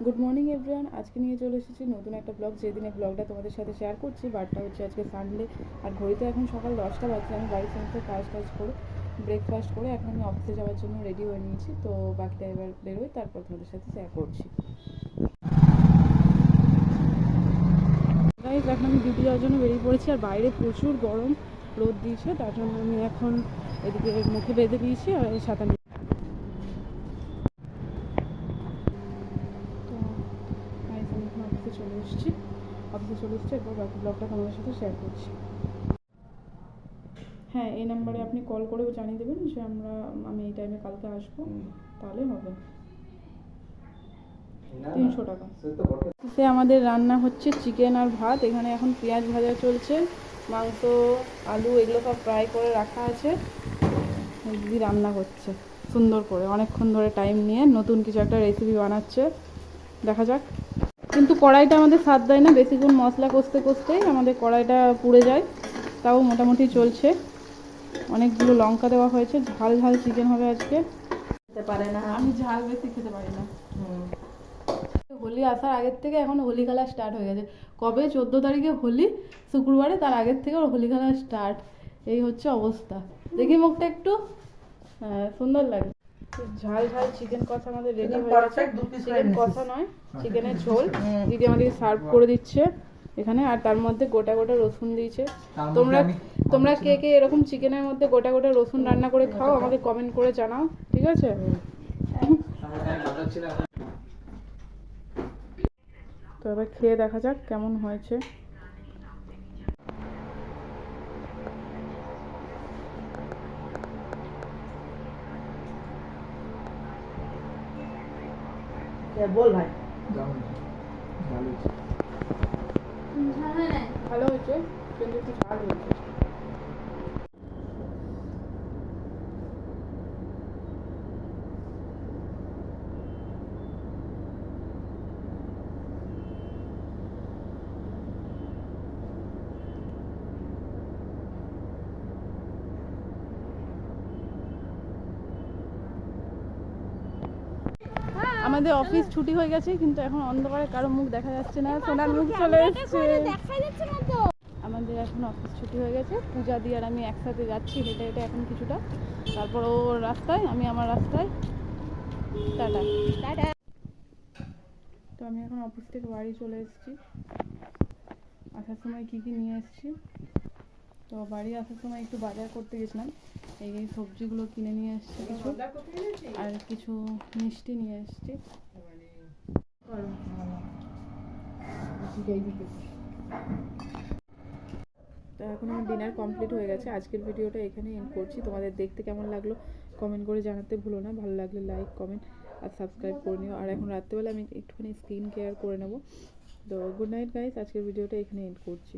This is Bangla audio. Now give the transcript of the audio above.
Good morning everyone. আজকে নিয়ে চলে এসেছি নতুন একটা ব্লগ, যেদিনে ব্লগটা তোমাদের সাথে শেয়ার করছি। বারটা হচ্ছে আজকে সানডে, আর ঘড়িতে এখন সকাল 10টা বাজছে। আমি বাড়ির সমস্ত কাজ করে ব্রেকফাস্ট করে এখন আমি অফিসে যাওয়ার জন্য রেডি হয়ে নিয়েছি। তো বাকিটা এবার বেরোই, তারপর তোমাদের সাথে শেয়ার করছি। গাইস, এখন আমি ডিউটি যাওয়ার জন্য বেরিয়ে পড়েছি, আর বাইরে প্রচুর গরম রোদ দিয়েছে, তার জন্য আমি এখন এদিকে মুখে বেঁধে দিয়েছি আর ছাতা নিয়ে অফিসে চলে এসেছি। এরপর বাকি ব্লগটা তোমাদের সাথে শেয়ার করছি। হ্যাঁ, এই নাম্বারে আপনি কল করেও জানিয়ে দেবেন যে আমি এই টাইমে কালকে আসবো, তাহলে হবে। 300 টাকা। সে আমাদের রান্না হচ্ছে চিকেন আর ভাত। এখানে এখন পেঁয়াজ ভাজা চলছে, মাংস আলু এগুলো সব ফ্রাই করে রাখা আছে। দিদি রান্না করছে সুন্দর করে, অনেকক্ষণ ধরে টাইম নিয়ে নতুন কিছু একটা রেসিপি বানাচ্ছে, দেখা যাক। কিন্তু কড়াইটা আমাদের স্বাদ দেয় না, বেশিক্ষণ মশলা কষতেই আমাদের কড়াইটা পুড়ে যায়। তাও মোটামুটি চলছে। অনেকগুলো লঙ্কা দেওয়া হয়েছে, ঝাল ঝাল চিকেন হবে আজকে। খেতে পারে না, আমি ঝাল বেশি খেতে পারি না। হোলি আসার আগের থেকে এখন হোলি খেলা স্টার্ট হয়ে গেছে। কবে 14 তারিখে হোলি, শুক্রবারে, তার আগের থেকে ওর হোলি খেলা স্টার্ট। এই হচ্ছে অবস্থা। দেখি মুখটা একটু সুন্দর লাগে। ঝাল ঝাল চিকেন কষা আমাদের রেডি হয়ে গেছে। চিকেন কষা নয়, চিকেনের ঝোল দিদি আমাদেরকে সার্ভ করে দিচ্ছে এখানে। আর তার মধ্যে গোটা গোটা রসুন দিয়েছে। তোমরা কে কে এরকম চিকেনের মধ্যে গোটা গোটা রসুন রান্না করে খাও, আমাকে কমেন্ট করে জানাও, ঠিক আছে? তো এবার খেয়ে দেখা যাক কেমন হয়েছে। বল ভাই। ভালো হয়েছে, কিন্তু একটু ঝাল হয়েছে। আমাদের অফিস ছুটি হয়ে গেছে, কিন্তু এখন অন্ধকারে কারো মুখ দেখা যাচ্ছে না। সোনার মুখ চলে এসেছে। আমাদের এখন অফিস ছুটি হয়ে গেছে। পূজা দিয়ে আর আমি একসাথে যাচ্ছি হেঁটে হেঁটে এখন কিছুটা, তারপর ও রাস্তায়, আমি আমার রাস্তায়। Tata tata. তো আমি এখন অফিস থেকে বাড়ি চলে এসেছি। আসার সময় কী কী নিয়ে এসেছি, তো বাড়ি আসার সময় একটু বাজার করতে গেছিলাম। এই সবজিগুলো কিনে নিয়ে এসেছি কিছু, আর কিছু মিষ্টি নিয়ে এসেছি। তো এখন আমার ডিনার কমপ্লিট হয়ে গেছে। আজকের ভিডিওটা এখানে এন্ড করছি। তোমাদের দেখতে কেমন লাগলো কমেন্ট করে জানাতে ভুলো না। ভালো লাগলে লাইক, কমেন্ট আর সাবস্ক্রাইব করে নিও। আর এখন রাত্রেবেলা আমি একটুখানি স্কিন কেয়ার করে নেবো। তো গুড নাইট গাইস, আজকের ভিডিওটা এখানে এন্ড করছি।